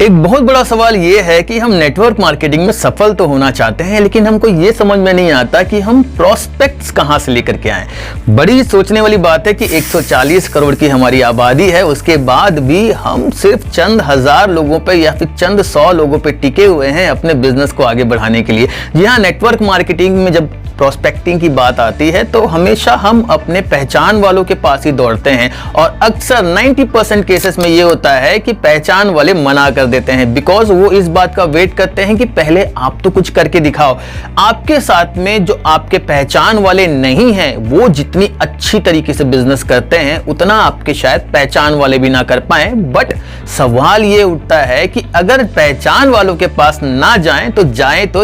एक बहुत बड़ा सवाल ये है कि हम नेटवर्क मार्केटिंग में सफल तो होना चाहते हैं, लेकिन हमको ये समझ में नहीं आता कि हम प्रोस्पेक्ट्स कहां से लेकर के आएं। बड़ी सोचने वाली बात है कि 140 करोड़ की हमारी आबादी है, उसके बाद भी हम सिर्फ चंद हजार लोगों पे या फिर चंद 100 लोगों पे टिके हुए हैं अपने बिजनेस को आगे बढ़ाने के लिए। जी हाँ, नेटवर्क मार्केटिंग में जब प्रोस्पेक्टिंग की बात आती है तो हमेशा हम अपने पहचान वालों के पास ही दौड़ते हैं, और अक्सर 90% केसेस में ये होता है कि पहचान वाले मना कर देते हैं, बिकॉज वो इस बात का वेट करते हैं कि पहले आप तो कुछ करके दिखाओ। आपके साथ में जो आपके पहचान वाले नहीं हैं वो जितनी अच्छी तरीके से बिजनेस करते हैं उतना आपके शायद पहचान वाले भी ना कर पाए। बट सवाल ये उठता है कि अगर पहचान वालों के पास ना जाएं तो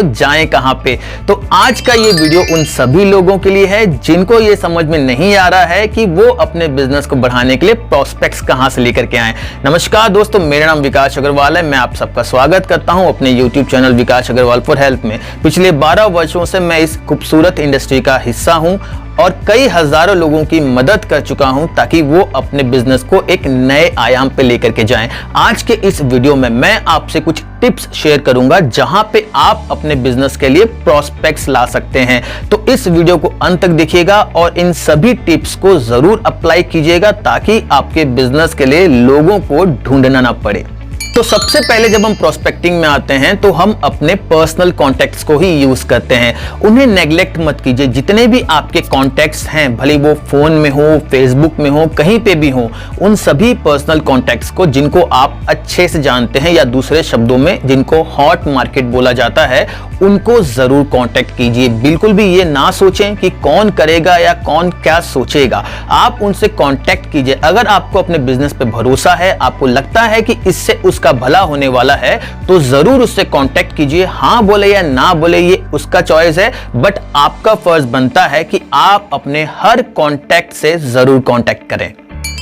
जाएं कहां पे। तो आज का ये वीडियो उन सभी लोगों के लिए है जिनको ये समझ में नहीं आ रहा है कि वो अपने बिजनेस को बढ़ाने के लिए प्रोस्पेक्ट्स कहां से लेकर के आए। नमस्कार दोस्तों, मेरा नाम विकास अग्रवाल है। मैं आप सबका स्वागत करता हूं अपने YouTube channel Vikas Agarwal for health में। पिछले 12 वर्षों से मैं इस खूबसूरत इंडस्ट्री का हिस्सा हूं और कई हजारों लोगों की मदद कर चुका हूं ताकि वो अपने बिजनेस को एक नए आयाम पे लेकर के जाएं। आज के इस वीडियो में मैं आपसे कुछ टिप्स शेयर करूंगा जहां पे आप अपने बिजनेस के लिए प्रोस्पेक्ट्स ला सकते हैं। तो इस वीडियो को अंत तक देखिएगा और इन सभी टिप्स को जरूर अप्लाई कीजिएगा ताकि आपके बिजनेस के लिए लोगों को ढूंढना ना पड़े। तो सबसे पहले जब हम प्रोस्पेक्टिंग में आते हैं तो हम अपने पर्सनल कॉन्टैक्ट्स को ही यूज करते हैं। उन्हें नेग्लेक्ट मत कीजिए। जितने भी आपके कॉन्टैक्ट्स हैं, भले वो फोन में हो, फेसबुक में हो, कहीं पे भी हो, उन सभी पर्सनल कॉन्टैक्ट्स को जिनको आप अच्छे से जानते हैं या दूसरे शब्दों में जिनको हॉट मार्केट बोला जाता है, उनको जरूर कांटेक्ट कीजिए। बिल्कुल भी ये ना सोचें कि कौन करेगा या कौन क्या सोचेगा। आप उनसे कांटेक्ट कीजिए। अगर आपको अपने बिजनेस पे भरोसा है, आपको लगता है कि इससे उसका भला होने वाला है, तो जरूर उससे कांटेक्ट कीजिए। हाँ बोले या ना बोले ये उसका चॉइस है, बट आपका फर्ज बनता है कि आप अपने हर कांटेक्ट से जरूर कांटेक्ट करें।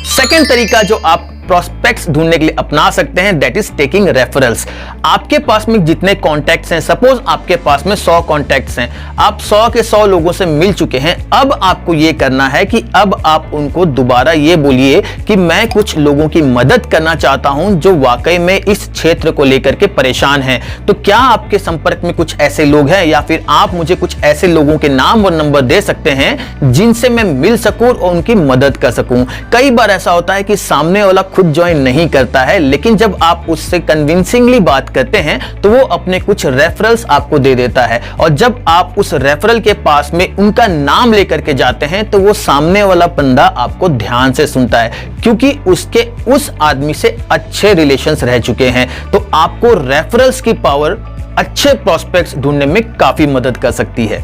सेकेंड तरीका जो आप प्रोस्पेक्ट्स ढूंढने के लिए अपना सकते हैं, दैट इज टेकिंग रेफरल्स। आपके पास में जितने कॉन्टैक्ट्स हैं, सपोज आपके पास में 100 कॉन्टैक्ट्स हैं, आप 100 के 100 लोगों से मिल चुके हैं। अब आपको ये करना है कि अब आप उनको दोबारा ये बोलिए कि मैं कुछ लोगों की मदद करना चाहता हूं जो वाकई में इस क्षेत्र को लेकर के परेशान हैं। तो क्या आपके संपर्क में कुछ ऐसे लोग हैं या फिर आप मुझे कुछ ऐसे लोगों के नाम और नंबर दे सकते हैं जिनसे मैं मिल सकूं और उनकी मदद कर सकूं। कई बार ऐसा होता है कि सामने वाला खुद ज्वाइन नहीं करता है, लेकिन जब आप उससे कन्विंसिंगली बात करते हैं तो वो अपने कुछ रेफरल्स आपको दे देता है, और जब आप उस रेफरल के पास में उनका नाम लेकर के जाते हैं तो वो सामने वाला बंदा आपको ध्यान से सुनता है क्योंकि उसके उस आदमी से अच्छे रिलेशंस रह चुके हैं। तो आपको रेफरल्स की पावर अच्छे प्रोस्पेक्ट्स ढूंढने में काफी मदद कर सकती है।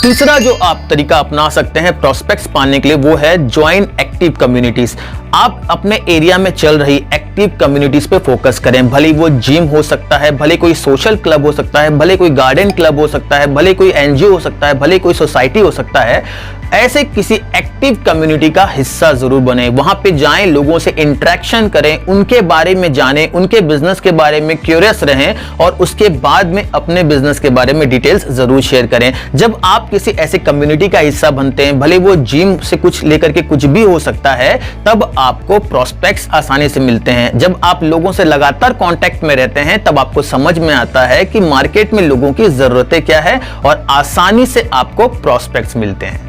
तीसरा जो आप तरीका अपना सकते हैं प्रोस्पेक्ट्स पाने के लिए वो है ज्वाइन एक्टिव कम्युनिटीज। आप अपने एरिया में चल रही एक्टिव कम्युनिटीज पे फोकस करें। भले वो जिम हो सकता है, भले कोई सोशल क्लब हो सकता है, भले कोई गार्डन क्लब हो सकता है, भले कोई एनजीओ हो सकता है, भले कोई सोसाइटी हो सकता है। ऐसे किसी एक्टिव कम्युनिटी का हिस्सा जरूर बने। वहां पे जाएं, लोगों से इंटरेक्शन करें, उनके बारे में जानें, उनके बिजनेस के बारे में क्यूरियस रहें और उसके बाद में अपने बिजनेस के बारे में डिटेल्स जरूर शेयर करें। जब आप किसी ऐसे कम्युनिटी का हिस्सा बनते हैं, भले वो जिम से कुछ लेकर के कुछ भी हो सकता है, तब आपको प्रोस्पेक्ट्स आसानी से मिलते हैं। जब आप लोगों से लगातार कांटेक्ट में रहते हैं तब आपको समझ में आता है कि मार्केट में लोगों की जरूरतें क्या है और आसानी से आपको प्रोस्पेक्ट्स मिलते हैं।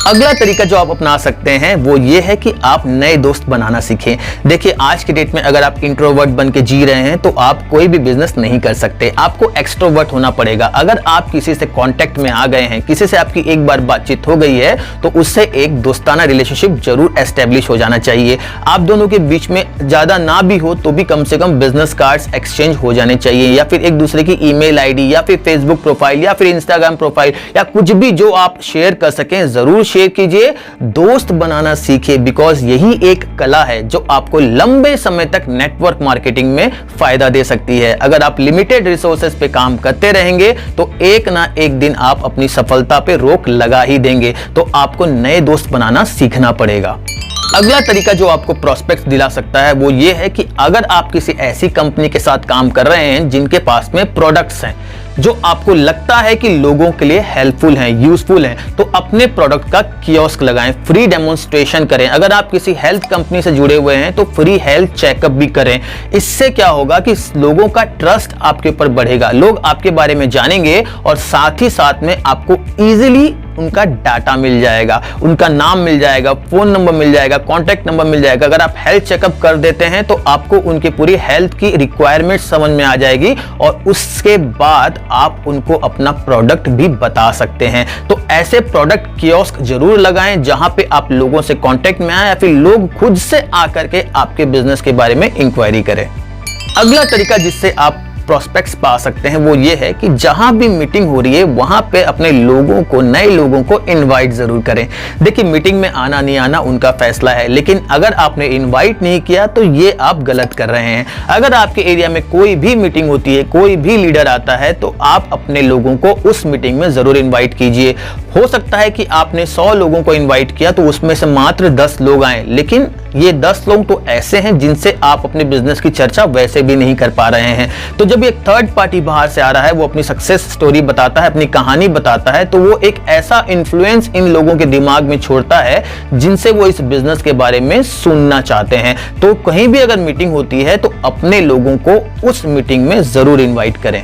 अगला तरीका जो आप अपना सकते हैं वो ये है कि आप नए दोस्त बनाना सीखें। देखिए, आज के डेट में अगर आप इंट्रोवर्ट बन के जी रहे हैं तो आप कोई भी बिजनेस नहीं कर सकते, आपको एक्सट्रोवर्ट होना पड़ेगा। अगर आप किसी से कांटेक्ट में आ गए हैं, किसी से आपकी एक बार बातचीत हो गई है, तो उससे एक दोस्ताना रिलेशनशिप जरूर एस्टेब्लिश हो जाना चाहिए। आप दोनों के बीच में ज्यादा ना भी हो तो भी कम से कम बिजनेस कार्ड्स एक्सचेंज हो जाने चाहिए, या फिर एक दूसरे की ईमेल आईडी या फिर फेसबुक प्रोफाइल या फिर इंस्टाग्राम प्रोफाइल या कुछ भी जो आप शेयर कर सकें जरूर शेयर कीजिए। दोस्त बनाना सीखिए, बिकॉज यही एक कला है जो आपको लंबे समय तक नेटवर्क मार्केटिंग में फायदा दे सकती है। अगर आप लिमिटेड रिसोर्सेज पे काम करते रहेंगे तो एक ना एक दिन आप अपनी सफलता पे रोक लगा ही देंगे। तो आपको नए दोस्त बनाना सीखना पड़ेगा। अगला तरीका जो आपको प्रोस्पेक्ट्स दिला सकता है वो ये है कि अगर आप किसी ऐसी कंपनी के साथ काम कर रहे हैं जिनके पास में प्रोडक्ट्स हैं, जो आपको लगता है कि लोगों के लिए हेल्पफुल हैं, यूजफुल हैं, तो अपने प्रोडक्ट का कियोस्क लगाएं, फ्री डेमोन्स्ट्रेशन करें। अगर आप किसी हेल्थ कंपनी से जुड़े हुए हैं तो फ्री हेल्थ चेकअप भी करें। इससे क्या होगा कि लोगों का ट्रस्ट आपके ऊपर बढ़ेगा, लोग आपके बारे में जानेंगे और साथ ही साथ में आपको इजीली उनका डाटा मिल जाएगा, उनका नाम मिल जाएगा, फोन नंबर मिल जाएगा, कॉन्टैक्ट नंबर मिल जाएगा। अगर आप हेल्थ चेकअप कर देते हैं तो आपको उनकी पूरी हेल्थ की रिक्वायरमेंट समझ में आ जाएगी और उसके बाद आप उनको अपना प्रोडक्ट भी बता सकते हैं। तो ऐसे प्रोडक्ट कियोस्क जरूर लगाएं जहां पे आप लोगों से कॉन्टैक्ट में आए या फिर लोग खुद से आकर के आपके बिजनेस के बारे में इंक्वायरी करें। अगला तरीका जिससे आप प्रोस्पेक्ट्स पा सकते हैं वो ये है कि जहां भी मीटिंग हो रही है वहां पे अपने लोगों को, नए लोगों को इनवाइट जरूर करें। देखिए, मीटिंग में आना नहीं आना उनका फैसला है, लेकिन अगर आपने इनवाइट नहीं किया तो ये आप गलत कर रहे हैं। अगर आपके एरिया में कोई भी मीटिंग होती है, कोई भी लीडर आता है, तो आप अपने लोगों को उस मीटिंग में जरूर इन्वाइट कीजिए। हो सकता है कि आपने 100 लोगों को इन्वाइट किया तो उसमें से मात्र 10 लोग आए, लेकिन ये 10 लोग तो ऐसे हैं जिनसे आप अपने बिजनेस की चर्चा वैसे भी नहीं कर पा रहे हैं। तो जब एक थर्ड पार्टी बाहर से आ रहा है, वो अपनी सक्सेस स्टोरी बताता है, अपनी कहानी बताता है, तो वो एक ऐसा इन्फ्लुएंस इन लोगों के दिमाग में छोड़ता है जिनसे वो इस बिजनेस के बारे में सुनना चाहते हैं। तो कहीं भी अगर मीटिंग होती है तो अपने लोगों को उस मीटिंग में जरूर इन्वाइट करें।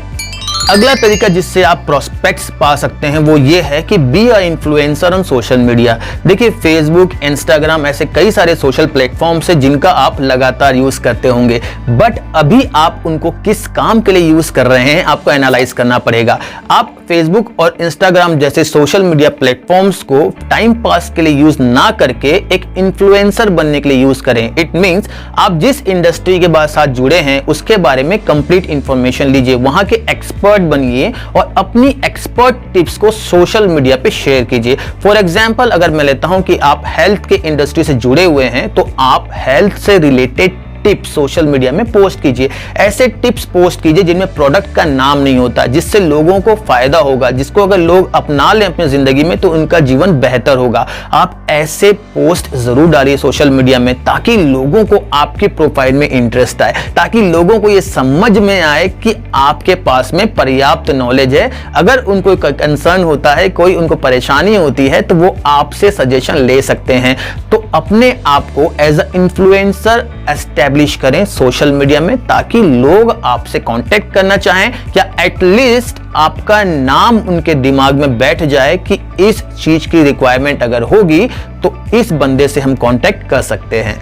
अगला तरीका जिससे आप प्रोस्पेक्ट्स पा सकते हैं वो ये है कि be a influencer on social media. देखिए, फेसबुक, इंस्टाग्राम ऐसे कई सारे सोशल प्लेटफॉर्म्स हैं जिनका आप लगातार यूज करते होंगे, बट अभी आप उनको किस काम के लिए यूज कर रहे हैं आपको एनालाइज करना पड़ेगा। आप फेसबुक और इंस्टाग्राम जैसे सोशल मीडिया प्लेटफॉर्म्स को टाइम पास के लिए यूज ना करके एक इन्फ्लुएंसर बनने के लिए यूज करें। इट मींस आप जिस इंडस्ट्री के साथ जुड़े हैं उसके बारे में कंप्लीट इंफॉर्मेशन लीजिए, वहां के एक्सपर्ट बनिए और अपनी एक्सपर्ट टिप्स को सोशल मीडिया पे शेयर कीजिए। फॉर एग्जांपल, अगर मैं लेता हूं कि आप हेल्थ के इंडस्ट्री से जुड़े हुए हैं तो आप हेल्थ से रिलेटेड टिप्स सोशल मीडिया में पोस्ट कीजिए। ऐसे टिप्स पोस्ट कीजिए जिनमें प्रोडक्ट का नाम नहीं होता, जिससे लोगों को फायदा होगा, जिसको अगर लोग अपना लें अपनी जिंदगी में तो उनका जीवन बेहतर होगा। आप ऐसे पोस्ट जरूर डालिए सोशल मीडिया में ताकि लोगों को आपकी प्रोफाइल में इंटरेस्ट आए, ताकि लोगों को यह समझ में आए कि आपके पास में पर्याप्त नॉलेज है। अगर उनको कंसर्न होता है, कोई उनको परेशानी होती है, तो वो आपसे सजेशन ले सकते हैं। तो अपने आप को एज अ इन्फ्लुएंसर एस्टैब्लिश करें सोशल मीडिया में ताकि लोग आपसे कांटेक्ट करना चाहें या एटलीस्ट आपका नाम उनके दिमाग में बैठ जाए कि इस चीज की रिक्वायरमेंट अगर होगी तो इस बंदे से हम कांटेक्ट कर सकते हैं।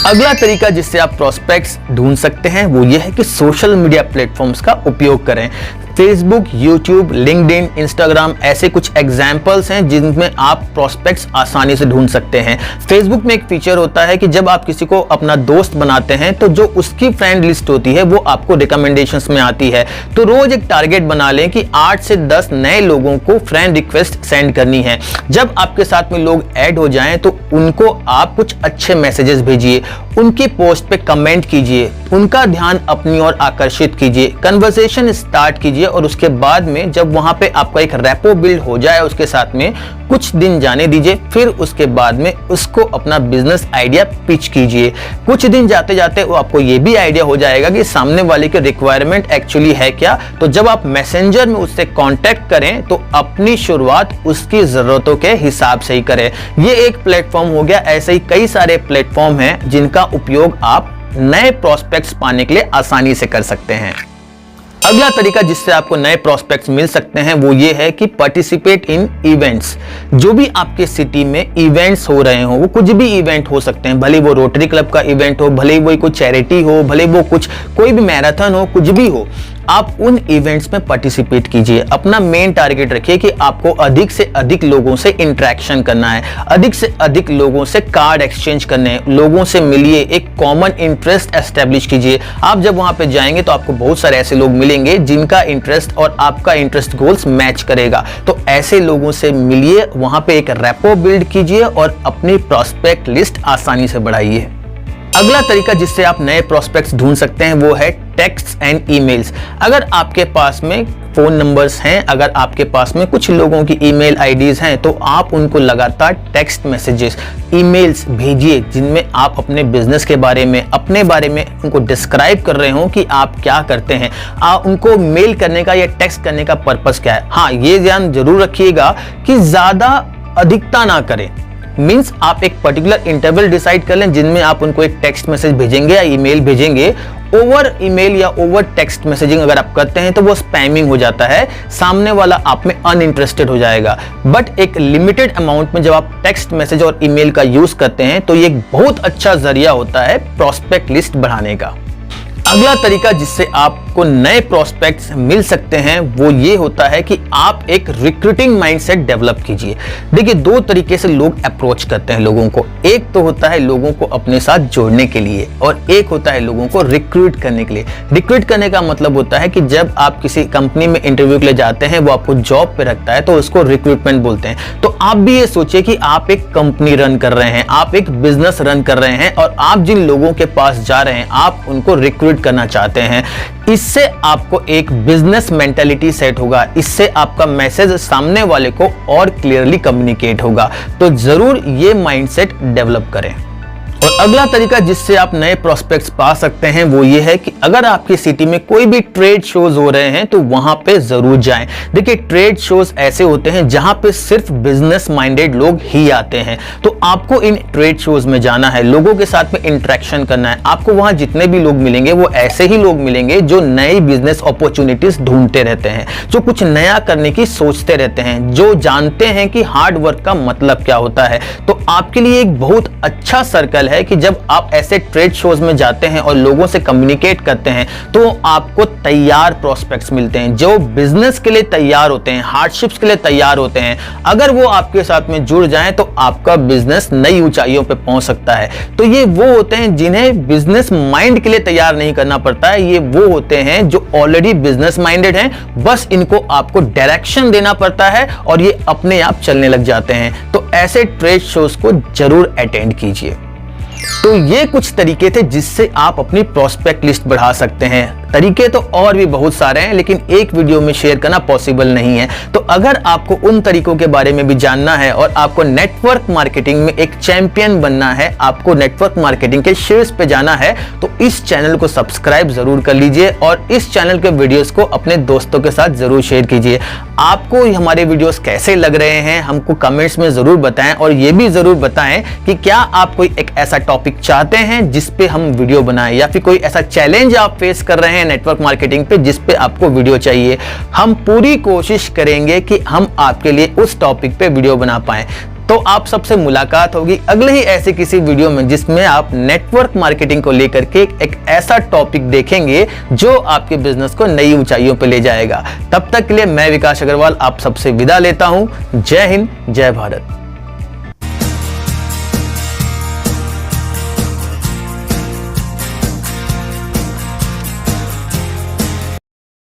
अगला तरीका जिससे आप प्रोस्पेक्ट्स ढूंढ सकते हैं वो ये है कि सोशल मीडिया प्लेटफॉर्म्स का उपयोग करें। फेसबुक, यूट्यूब, लिंक्डइन, इंस्टाग्राम ऐसे कुछ एग्जाम्पल्स हैं जिनमें आप प्रोस्पेक्ट्स आसानी से ढूंढ सकते हैं। फेसबुक में एक फीचर होता है कि जब आप किसी को अपना दोस्त बनाते हैं तो जो उसकी फ्रेंड लिस्ट होती है वो आपको रिकमेंडेशंस में आती है। तो रोज एक टारगेट बना लें कि 8 से 10 नए लोगों को फ्रेंड रिक्वेस्ट सेंड करनी है। जब आपके साथ में लोग ऐड हो जाएं तो उनको आप कुछ अच्छे मैसेजेस भेजिए, उनकी पोस्ट पे कमेंट कीजिए, उनका ध्यान अपनी ओर आकर्षित कीजिए, कन्वर्सेशन स्टार्ट कीजिए और उसके बाद में जब वहां पे आपका एक रेपो बिल्ड हो जाए उसके साथ में कुछ दिन जाने दीजिए, फिर उसके बाद में उसको अपना बिजनेस आइडिया पिच कीजिए। कुछ दिन जाते जाते वो आपको ये भी आइडिया हो जाएगा कि सामने वाले की रिक्वायरमेंट एक्चुअली है क्या। तो जब आप मैसेंजर में उससे कांटेक्ट करें तो अपनी शुरुआत उसकी जरूरतों के हिसाब से ही करें। ये एक प्लेटफॉर्म हो गया, ऐसे ही कई सारे प्लेटफॉर्म हैं जिनका उपयोग आप नए प्रोस्पेक्ट्स पाने के लिए आसानी से कर सकते हैं। अगला तरीका जिससे आपको नए प्रोस्पेक्ट्स मिल सकते हैं वो ये है कि पार्टिसिपेट इन इवेंट्स। जो भी आपके सिटी में इवेंट्स हो रहे हो, वो कुछ भी इवेंट हो सकते हैं, भले वो रोटरी क्लब का इवेंट हो, भले वो कोई चैरिटी हो, भले वो कोई भी मैराथन हो, कुछ भी हो, आप उन इवेंट्स में पार्टिसिपेट कीजिए। अपना मेन टारगेट रखिए कि आपको अधिक से अधिक लोगों से इंटरेक्शन करना है, अधिक से अधिक लोगों से कार्ड एक्सचेंज करने हैं, लोगों से मिलिए, एक कॉमन इंटरेस्ट एस्टेब्लिश कीजिए। आप जब वहां पे जाएंगे तो आपको बहुत सारे ऐसे लोग मिलेंगे जिनका इंटरेस्ट और आपका इंटरेस्ट गोल्स मैच करेगा। तो ऐसे लोगों से मिलिए, वहां पे एक रेपो बिल्ड कीजिए और अपनी प्रोस्पेक्ट लिस्ट आसानी से बढ़ाइए। अगला तरीका जिससे आप नए प्रोस्पेक्ट्स ढूंढ सकते हैं वो है टेक्स्ट एंड ईमेल्स। अगर आपके पास में फोन नंबर्स हैं, अगर आपके पास में कुछ लोगों की ईमेल आईडीज हैं, तो आप उनको लगातार टेक्स्ट मैसेजेस, ईमेल्स भेजिए जिनमें आप अपने बिजनेस के बारे में, अपने बारे में उनको डिस्क्राइब कर रहे हो कि आप क्या करते हैं। उनको मेल करने का या टेक्स्ट करने का पर्पस क्या है। हाँ, ये ध्यान जरूर रखिएगा कि ज्यादा अधिकता ना करें। मीन्स आप एक पर्टिकुलर इंटरवल डिसाइड कर लें जिनमें आप उनको एक टेक्स्ट मैसेज भेजेंगे या ईमेल भेजेंगे। ओवर ईमेल या ओवर टेक्स्ट मैसेजिंग अगर आप करते हैं तो वो स्पैमिंग हो जाता है, सामने वाला आप में अनइंटरेस्टेड हो जाएगा। बट एक लिमिटेड अमाउंट में जब आप टेक्स्ट मैसेज और ईमेल का यूज करते हैं तो ये एक बहुत अच्छा जरिया होता है प्रोस्पेक्ट लिस्ट बढ़ाने का। अगला तरीका जिससे आपको नए प्रोस्पेक्ट्स मिल सकते हैं वो ये होता है कि आप एक रिक्रूटिंग माइंडसेट डेवलप कीजिए। देखिए, दो तरीके से लोग अप्रोच करते हैं लोगों को। एक तो होता है लोगों को अपने साथ जोड़ने के लिए और एक होता है लोगों को रिक्रूट करने के लिए। रिक्रूट करने का मतलब होता है कि जब आप किसी कंपनी में इंटरव्यू के लिए जाते हैं, वो आपको जॉब पे रखता है तो उसको रिक्रूटमेंट बोलते हैं। तो आप भी ये सोचिए कि आप एक कंपनी रन कर रहे हैं, आप एक बिजनेस रन कर रहे हैं और आप जिन लोगों के पास जा रहे हैं आप उनको रिक्रूट करना चाहते हैं। इससे आपको एक बिजनेस मेंटालिटी सेट होगा, इससे आपका मैसेज सामने वाले को और क्लियरली कम्युनिकेट होगा। तो जरूर ये माइंडसेट डेवलप करें। और अगला तरीका जिससे आप नए प्रोस्पेक्ट्स पा सकते हैं वो ये है कि अगर आपकी सिटी में कोई भी ट्रेड शोज हो रहे हैं तो वहां पे जरूर जाएं। देखिए, ट्रेड शोज ऐसे होते हैं जहां पे सिर्फ बिजनेस माइंडेड लोग ही आते हैं। तो आपको इन ट्रेड शोज में जाना है, लोगों के साथ में इंटरेक्शन करना है। आपको वहां जितने भी लोग मिलेंगे वो ऐसे ही लोग मिलेंगे जो नई बिजनेस अपॉर्चुनिटीज ढूंढते रहते हैं, जो कुछ नया करने की सोचते रहते हैं, जो जानते हैं कि हार्ड वर्क का मतलब क्या होता है। तो आपके लिए एक बहुत अच्छा सर्कल है कि जब आप ऐसे ट्रेड शोज में जाते हैं और लोगों से कम्युनिकेट करते हैं तो आपको तैयार प्रोस्पेक्ट्स मिलते हैं जो बिजनेस के लिए तैयार होते हैं, हार्डशिप्स के लिए तैयार होते हैं। अगर वो आपके साथ में जुड़ जाएं तो आपका बिजनेस नई ऊंचाइयों पे पहुंच सकता है। तो ये वो होते हैं जिन्हें बिजनेस माइंड के लिए तैयार नहीं करना पड़ता है। ये वो होते हैं जो ऑलरेडी बिजनेस माइंडेड हैं, बस इनको आपको डायरेक्शन देना पड़ता है और ये अपने आप चलने लग जाते हैं। तो ऐसे ट्रेड शोज को जरूर अटेंड कीजिए। तो ये कुछ तरीके थे जिससे आप अपनी प्रोस्पेक्ट लिस्ट बढ़ा सकते हैं। तरीके तो और भी बहुत सारे हैं लेकिन एक वीडियो में शेयर करना पॉसिबल नहीं है। तो अगर आपको उन तरीकों के बारे में भी जानना है और आपको नेटवर्क मार्केटिंग में एक चैंपियन बनना है, आपको नेटवर्क मार्केटिंग के शीर्ष पे जाना है, तो इस चैनल को सब्सक्राइब जरूर कर लीजिए और इस चैनल के वीडियोस को अपने दोस्तों के साथ जरूर शेयर कीजिए। आपको हमारे वीडियोस कैसे लग रहे हैं हमको कमेंट्स में जरूर बताएं और ये भी जरूर बताएं कि क्या आप कोई एक ऐसा टॉपिक चाहते हैं जिस पे हम वीडियो बनाएं या फिर कोई ऐसा चैलेंज आप फेस कर रहे हैं नेटवर्क मार्केटिंग पे जिस पे आपको वीडियो चाहिए। हम पूरी कोशिश करेंगे कि हम आपके लिए उस टॉपिक पे वीडियो बना पाएं। तो आप सबसे मुलाकात होगी अगले ही ऐसे किसी वीडियो में जिसमें आप नेटवर्क मार्केटिंग को लेकर के एक ऐसा टॉपिक देखेंगे जो आपके बिजनेस को नई ऊंचाइयों पे ले जाएगा। तब तक के लिए मैं विकास अग्रवाल आप सबसे विदा लेता हूं। जय हिंद, जय भारत।